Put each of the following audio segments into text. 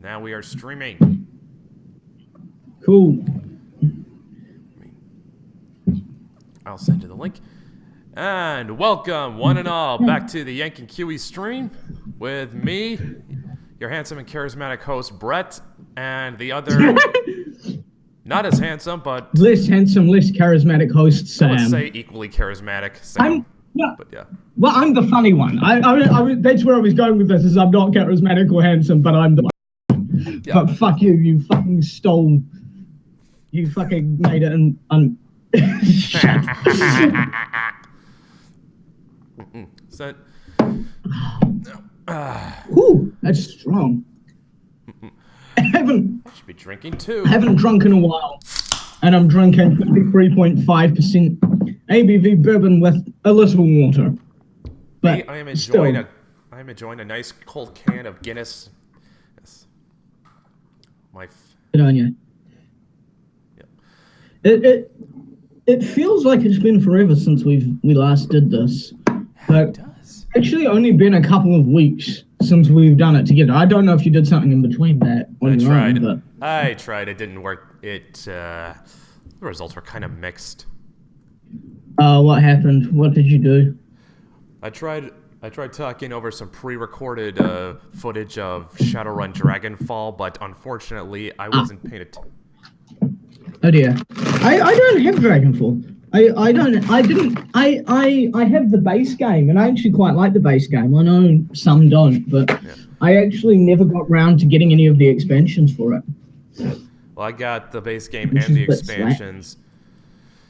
Now we are streaming. Cool. I'll send you the link. And welcome, one and all, back to the Yank and Kiwi stream with me, your handsome and charismatic host, Brett, and the other, not as handsome, but... Less handsome, less charismatic host, Sam. I would say equally charismatic, Sam. But yeah. Well, I'm the funny one. That's where I was going with this, is I'm not charismatic or handsome, but I'm the one. Yeah. But fuck you, you fucking stole... You fucking made it shut. So, Ooh, that's strong. I should be drinking too. haven't drunk in a while, and I'm drinking 53.5% ABV bourbon with a little water. But I am enjoying a nice cold can of Guinness. Yes. Good on you. Yeah. It feels like it's been forever since we last did this. But it does. Actually only been a couple of weeks since we've done it together. I don't know if you did something in between that. I tried. It didn't work. The results were kind of mixed. What happened? What did you do? I tried talking over some pre-recorded footage of Shadowrun Dragonfall, but unfortunately I wasn't paying attention. Oh dear. I don't have Dragonfall. I have the base game, and I actually quite like the base game. I know some don't, but yeah. I actually never got round to getting any of the expansions for it. Well, I got the base game and the expansions,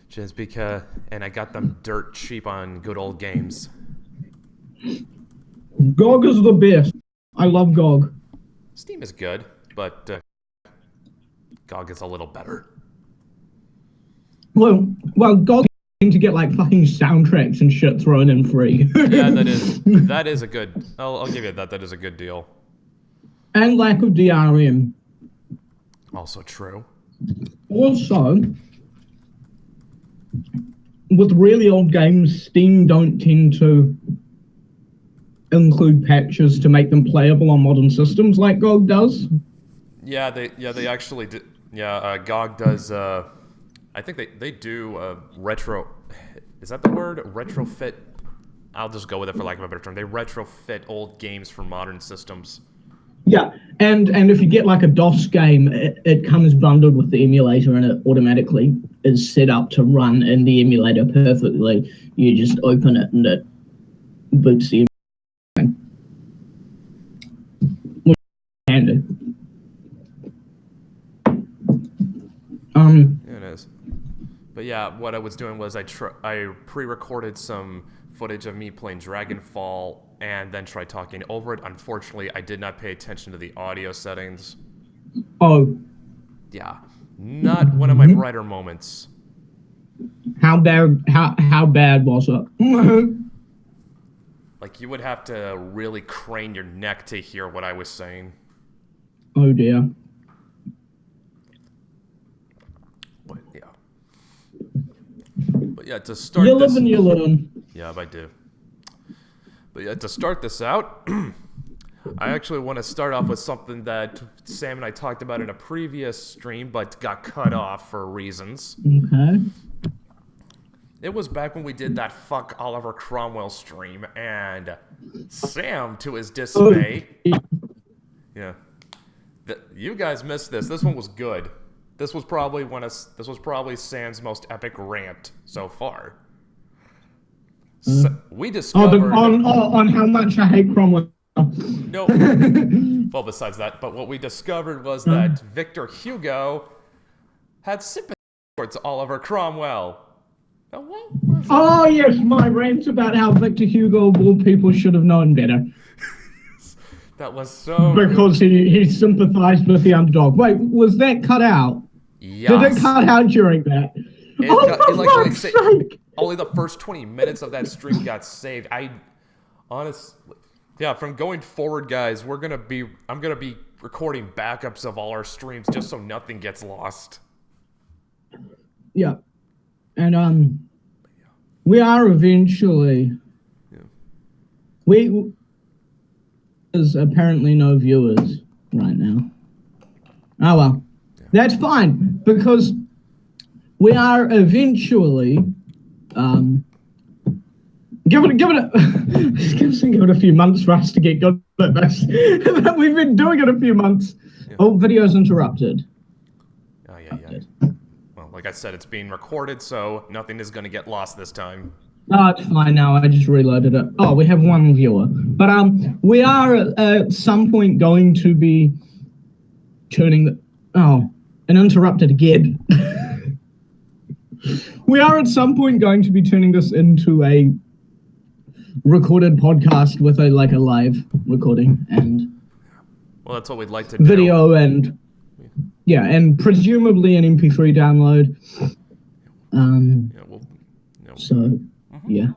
just because, and I got them dirt cheap on good old games. GOG is the best. I love GOG. Steam is good, but GOG is a little better. Well, GOG seems to get like fucking soundtracks and shit thrown in free. Yeah, that is a good. I'll give you that. That is a good deal. And lack of DRM. Also true. Also, with really old games, Steam don't tend to include patches to make them playable on modern systems like GOG does. Yeah, they actually do. Yeah, GOG does. I think they do retro. Is that the word? Retrofit. I'll just go with it for lack of a better term. They retrofit old games for modern systems. Yeah, and if you get like a DOS game, it comes bundled with the emulator, and it automatically is set up to run in the emulator perfectly. You just open it and it boots the emulator. Handy. Yeah, it is. But yeah, what I was doing was I pre-recorded some footage of me playing Dragonfall and then tried talking over it. Unfortunately, I did not pay attention to the audio settings. Oh. Yeah, not one of my brighter moments. How bad was it? Like, you would have to really crane your neck to hear what I was saying. Oh dear. But yeah, to start you live and you learn. Yeah, I do. But yeah, to start this out, I actually want to start off with something that Sam and I talked about in a previous stream, but got cut off for reasons. Okay. It was back when we did that fuck Oliver Cromwell stream, and Sam, to his dismay, yeah, you guys missed this. This one was good. This was probably Sam's most epic rant so far. So we discovered on how much I hate Cromwell. No. Well, besides that, but what we discovered was that Victor Hugo had sympathy towards Oliver Cromwell. Now, oh yes, my rant about how Victor Hugo of all people should have known better. That was so because he sympathized with the underdog. Wait, was that cut out? Yes. Did it cut out during that? Only the first 20 minutes of that stream got saved. From going forward, guys, I'm gonna be recording backups of all our streams just so nothing gets lost. Yeah, and we are eventually. Yeah. There's apparently no viewers right now. Oh well, that's fine because we are eventually. Give it a few months for us to get good at this. We've been doing it a few months. Yeah. Oh, video's interrupted. Oh, yeah. Well, like I said, it's being recorded, so nothing is going to get lost this time. Oh, it's fine now. I just reloaded it. Oh, we have one viewer. But we are at some point going to be turning the... Oh, and interrupted again. We are at some point going to be turning this into a recorded podcast with a live recording and well, that's what we'd like to do. Video and and presumably an MP3 download. So yeah.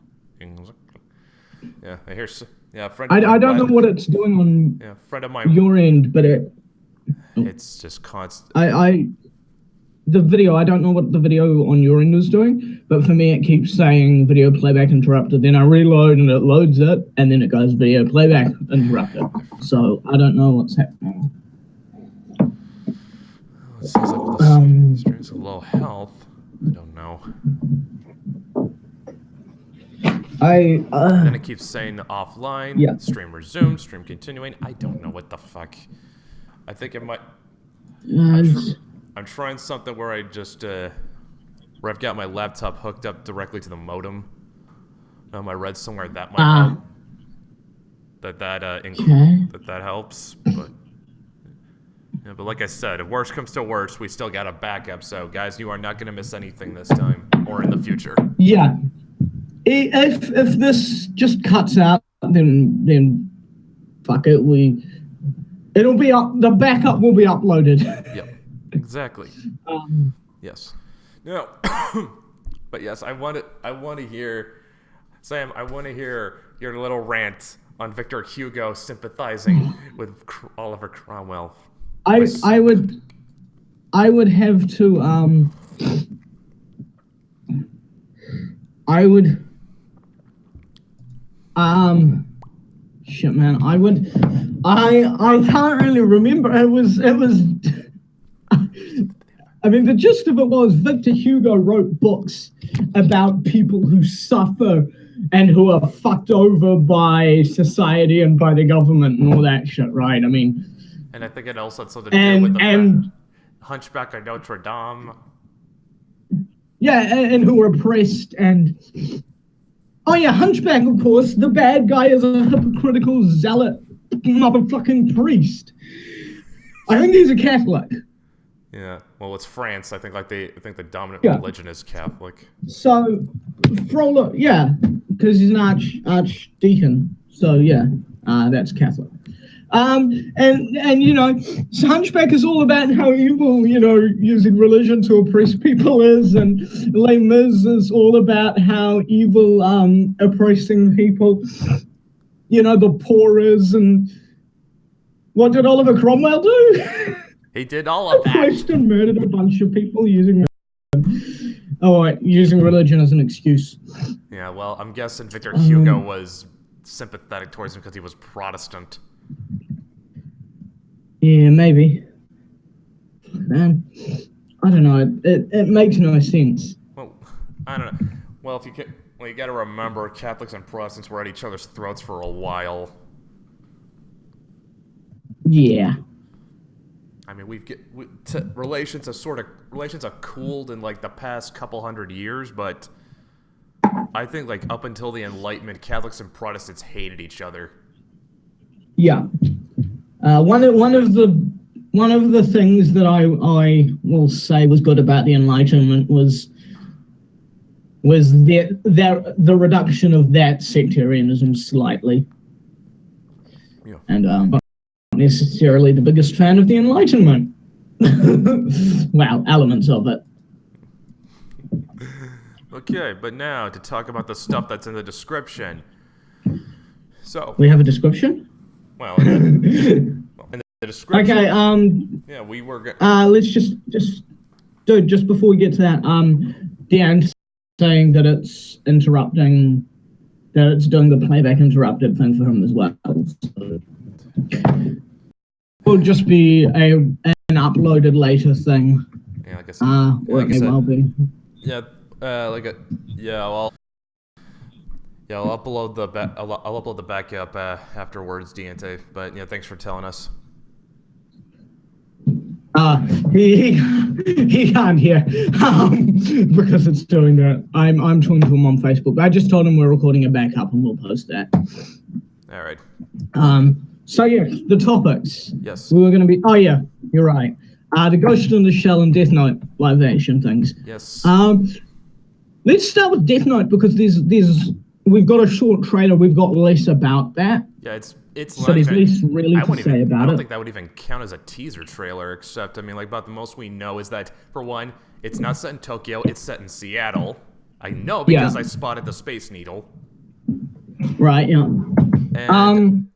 Yeah, here's friend. I don't know what it's doing on friend of mine. Your end, but it's just constant. The video, I don't know what the video on your end is doing, but for me it keeps saying video playback interrupted, then I reload and it loads it, and then it goes video playback interrupted. So I don't know what's happening. It seems like the stream's a low health. I don't know. Then it keeps saying offline, stream resumed, stream continuing. I don't know what the fuck. I think it might... I'm trying something where I just, where I've got my laptop hooked up directly to the modem. I read somewhere that might help. That helps. But like I said, if worse comes to worse, we still got a backup. So guys, you are not going to miss anything this time or in the future. Yeah. If this just cuts out, then fuck it. It'll be up. The backup will be uploaded. Yep. Exactly. Yes. No. But yes, I want to hear, Sam. I want to hear your little rant on Victor Hugo sympathizing with Oliver Cromwell. I would have to shit, man. I can't really remember. It was. I mean, the gist of it was Victor Hugo wrote books about people who suffer and who are fucked over by society and by the government and all that shit, right? I mean... And I think it also had something to do with the Hunchback of Notre Dame. Yeah, and who were oppressed and... Oh yeah, Hunchback, of course. The bad guy is a hypocritical zealot motherfucking priest. I think he's a Catholic. Yeah, well, it's France. I think the dominant religion is Catholic. So, Frollo, because he's an archdeacon. So that's Catholic. And so Hunchback is all about how evil, using religion to oppress people is, and Les Mis is all about how evil oppressing people, the poor is, and what did Oliver Cromwell do? He did all of that. Oppressed and murdered a bunch of people using religion as an excuse. Yeah, well, I'm guessing Victor Hugo was sympathetic towards him because he was Protestant. Yeah, maybe. Man, I don't know. It makes no sense. Well, I don't know. Well, you got to remember, Catholics and Protestants were at each other's throats for a while. Yeah. I mean, relations have cooled in the past couple hundred years, but I think up until the Enlightenment, Catholics and Protestants hated each other. Yeah. One of the things that I will say was good about the Enlightenment was the reduction of that sectarianism slightly. Yeah. And necessarily the biggest fan of the Enlightenment. Well, elements of it. Okay, but now to talk about the stuff that's in the description. So we have a description? Well, in the description. Okay, yeah, we were let's just before we get to that, Dan saying that it's interrupting, that it's doing the playback interrupted thing for him as well. So, will just be an uploaded later thing. Yeah, like I said. Or it may well be. Yeah, I'll upload I'll upload the backup afterwards, DNT. But yeah, thanks for telling us. He can't hear because it's doing that. I'm talking to him on Facebook. I just told him we're recording a backup and we'll post that. All right. So yeah, the topics. Yes. We were going to be. Oh yeah, you're right. The Ghost in the Shell and Death Note live action things. Yes. Let's start with Death Note because we've got a short trailer. We've got less about that. Yeah, it's so there's less really to say about it. I don't think that would even count as a teaser trailer, except I mean, like, about the most we know is that for one, it's not set in Tokyo. It's set in Seattle. I know because I spotted the Space Needle. Right. Yeah.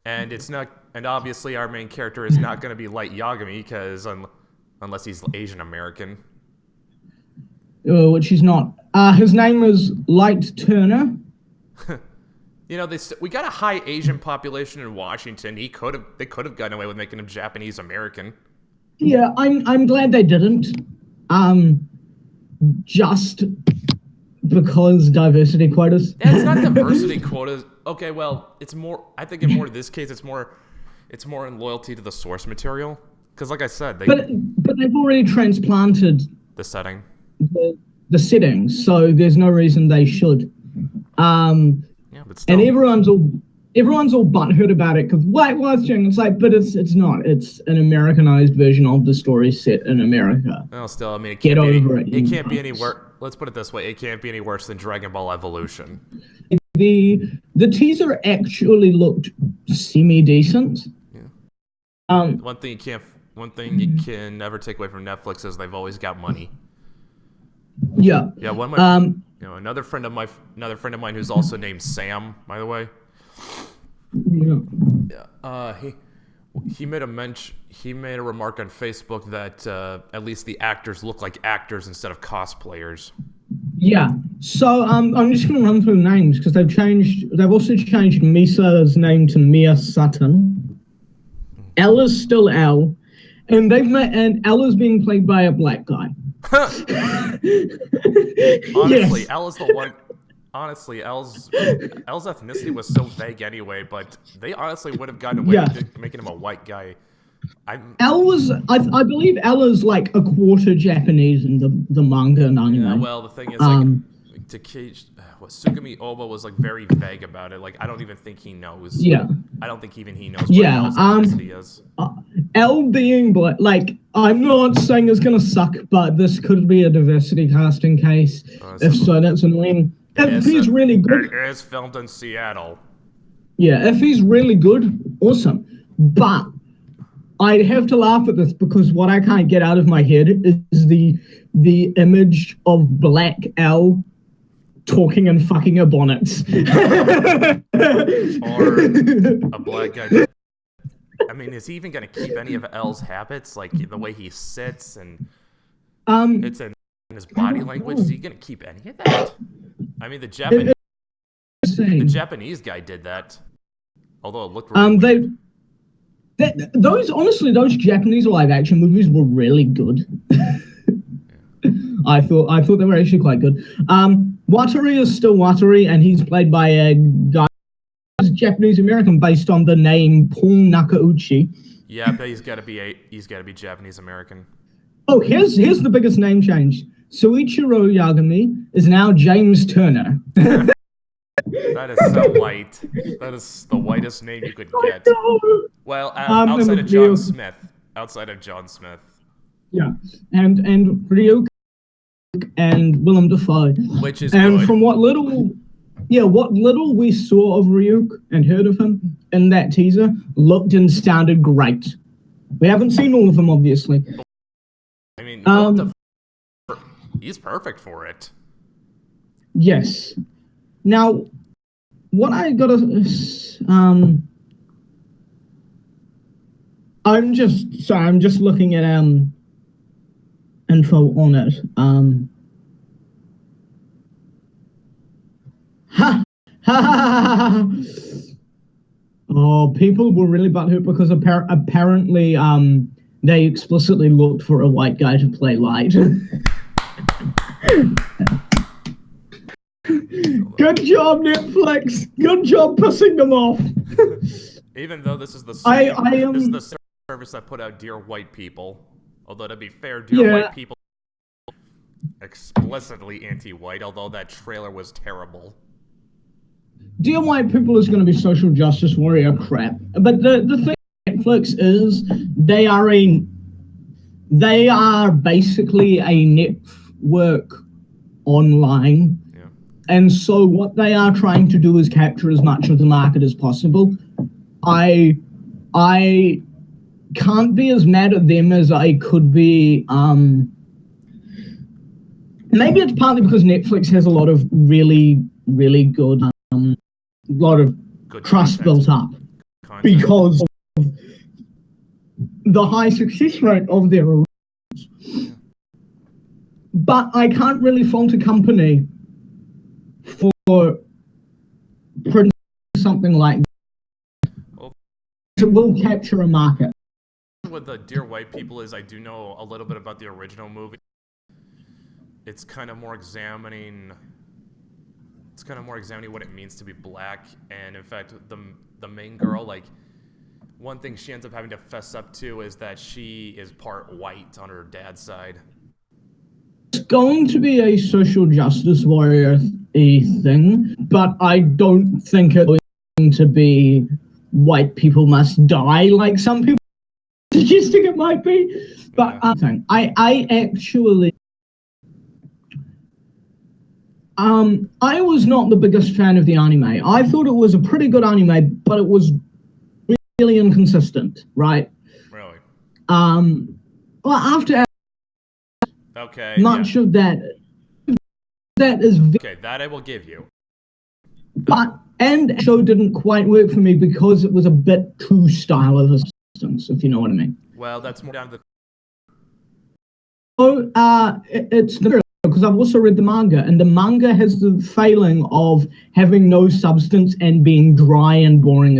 And it's not. And obviously, our main character is not going to be Light Yagami because unless he's Asian American. Which he's not. His name is Light Turner. You know, we got a high Asian population in Washington. They could have gotten away with making him Japanese American. Yeah, I'm glad they didn't. Just because diversity quotas. Yeah, it's not diversity quotas. Okay, well, it's more. I think in this case, it's more in loyalty to the source material. Because, like I said, but they've already transplanted the setting, the settings, so there's no reason they should. Yeah, but still. And everyone's all butthurt about it because whitewashing. It's like, but it's not. It's an Americanized version of the story set in America. Well, still, I mean, it can't be any worse. Let's put it this way: it can't be any worse than Dragon Ball Evolution. The teaser actually looked semi-decent. Yeah. One thing you can never take away from Netflix is they've always got money. Yeah. Yeah. One of my. Another friend of mine who's also named Sam, by the way. Yeah. He made a remark on Facebook that at least the actors look like actors instead of cosplayers. Yeah. So I'm just gonna run through the names because they've also changed Misa's name to Mia Sutton. Ella's still Elle, and Ella's being played by a black guy. Honestly, yes. Elle's the one. Honestly, Elle's ethnicity was so vague anyway, but they honestly would have gotten away with making him a white guy. Elle was, I believe Ella's like a quarter Japanese in the manga and anime. Yeah, well, the thing is, like, Sugami Oba was like very vague about it. Like, I don't even think he knows. Yeah. I don't think even he knows what Elle's ethnicity is. Elle being black, like, I'm not saying it's gonna suck, but this could be a diversity casting case. If so, that's annoying. If he's really good, it is filmed in Seattle. Yeah, if he's really good, awesome. But I'd have to laugh at this because what I can't get out of my head is the image of Black Elle talking and fucking a bonnet. Or a black guy. I mean, is he even going to keep any of Elle's habits, like the way he sits and it's in his body language? Is he going to keep any of that? I mean, the Japanese guy did that, although it looked really weird. Those Japanese live action movies were really good. I thought they were actually quite good. Watari is still Watari, and he's played by a guy who's Japanese American based on the name Paul Nakauchi. Yeah, but he's got to be Japanese American. Oh, here's the biggest name change. Soichiro Yagami is now James Turner. That is so white. That is the whitest name you could get. Well, outside of John Smith. Yeah, and Ryuk and Willem Dafoe. Which is and good. From what little we saw of Ryuk and heard of him in that teaser, looked and sounded great. We haven't seen all of them, obviously. I mean, he's perfect for it. Yes. Now, what I gotta, I'm just looking at info on it. Oh, people were really butthurt because apparently They explicitly looked for a white guy to play Light. Good job, Netflix. Good job pissing them off. Even though this is the same, this is the service that put out Dear White People. Although to be fair, Dear White People explicitly anti-white, although that trailer was terrible. Dear White People is going to be social justice warrior crap. But the thing with Netflix is they are basically a network online. Yeah. And so what they are trying to do is capture as much of the market as possible. I can't be as mad at them as I could be. Maybe it's partly because Netflix has a lot of really, really good, lot of good trust built up because of the high success rate of their originals. But I can't really fault a company for printing something like that. It will capture a market. What the Dear White People is, I do know a little bit about the original movie. It's kind of more examining what it means to be black, and in fact, the main girl, like, one thing she ends up having to fess up to is that she is part white on her dad's side. It's going to be a social justice warrior thing, but I don't think it's going to be white people must die like some people are suggesting it might be. But I actually I was not the biggest fan of the anime. I thought it was a pretty good anime, but it was really inconsistent, right? Really? Well, after much of that is okay, that I will give you. And the show didn't quite work for me because it was a bit too style of assistance, if you know what I mean. Well, that's more down to it's because I've also read the manga, and the manga has the failing of having no substance and being dry and boring as